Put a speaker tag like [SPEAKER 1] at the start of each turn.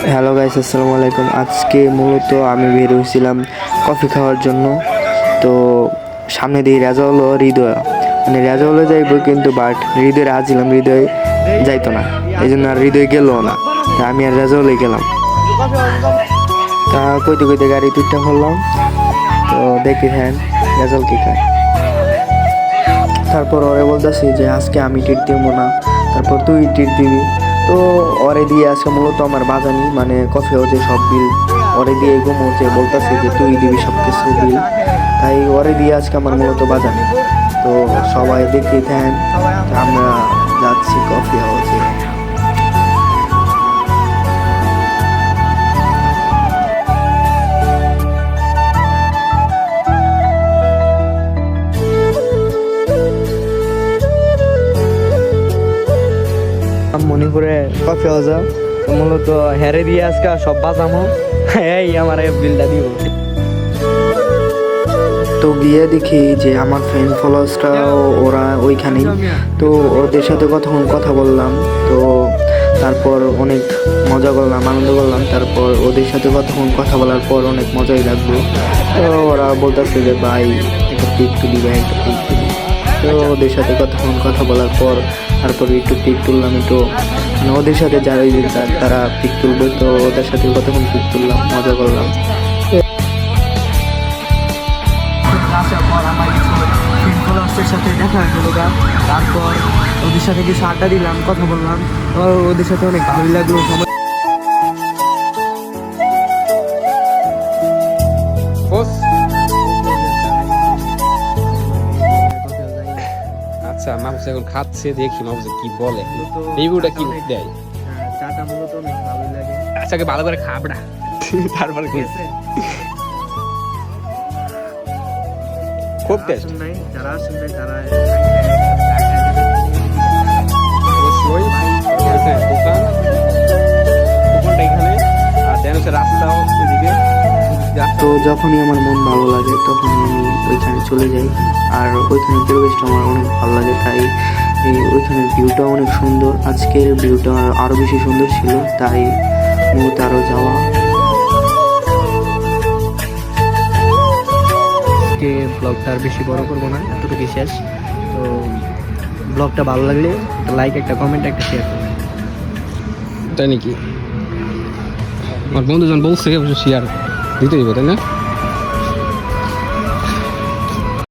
[SPEAKER 1] Hello guys, আসসালামু আলাইকুম। আজকে মূলত আমি বের হয়েছিলাম কফি খাওয়ার জন্য। তো সামনে দিয়ে রেজাউল ও হৃদয়, মানে রেজাউলে যাইব কিন্তু বাট হৃদয় রাজিলাম, হৃদয় যাইতো না, এই জন্য আর হৃদয় গেলও না। তা আমি আর রেজাউলে গেলাম। তা কইতে কইতে গাড়ি টুকটা করলাম। তো দেখি হ্যাঁ রেজাউল কি খায়। তারপর ওরে বলতেছি যে আজকে আমি টিট দিব না, তারপর তুই টিট দিবি। তো ওরে দিয়ে আজকে মূলত আমার বাজানি মানে কফি হচ্ছে সব বিল ওরে দিয়ে ঘুমোচ্ছে, বলতেছে যে তুই দিবি সব কিছু বিল। তাই ওরে দিয়ে আজকে আমার মূলত বাজানি। তো সবাই দেখি দেন আমরা যাচ্ছি কফি হাউসে। মণিপুরে কফি হাউস মূলত হেরে দিয়ে আজকে সব বাজামো, এই আমার বিলটা দিব। তো গিয়ে দেখি যে আমার ফ্রেন্ড ফলোয়ার্সরা ওরা ওইখানেই। তো ওদের সাথে কতক্ষণ কথা বললাম। তো তারপর অনেক মজা করলাম, আনন্দ করলাম। তারপর ওদের সাথে কতক্ষণ কথা বলার পর অনেক মজাই লাগলো। তো ওরা বলতেছে যে ভাই একটা পিক তুলি, ভাই একটা পিক তুলি। তো ওদের সাথে কতক্ষণ কথা বলার পর তারপরে একটু পিক তুললাম। একটু মানে ওদের সাথে যারা তারা পিক তুলবে, তো ওদের সাথে কতক্ষণ পিক তুললাম, মজা করলাম। আসার পর আমার কিছু ফ্রেন্ড সাথে দেখা হয়ে গেল। তারপর ওদের সাথে কিছু আড্ডা দিলাম, কথা বললাম। ওদের সাথে অনেক ভালোই লাগলো।
[SPEAKER 2] আচ্ছা, মাহফুজ এখন খাচ্ছে, দেখি মাহফুজ কি বলে, রিভিউটা কি দেয়।
[SPEAKER 1] চাটা মূলত অনেক ভালোই লাগে।
[SPEAKER 2] আচ্ছা, ভালো করে খাবড়া তারপরে খুব টেস্ট।
[SPEAKER 1] যারা আসেন নাই তারা
[SPEAKER 2] অবশ্যই দোকানটা এখানে, আর দেন হচ্ছে রাস্তাও ওইদিকে।
[SPEAKER 1] তো যখনই আমার মন ভালো লাগে তখনই আমি ওইখানে চলে যাই। আর ওইখানের পরিবেশটা আমার অনেক ভালো লাগে, তাই ওইখানের ভিউটা অনেক সুন্দর। আজকের ভিউটা আরও বেশি সুন্দর ছিল, তাই মূলত আরও যাওয়া। ব্লগটা আর বেশি বড় করবো না, এতটুকু শেষ। তো ব্লগটা ভালো লাগলে একটা লাইক, একটা কমেন্ট, একটা শেয়ার করবেন।
[SPEAKER 2] তাই নাকি? আমার বন্ধুজন বলছে শেয়ার দিতে দিব, তাই না?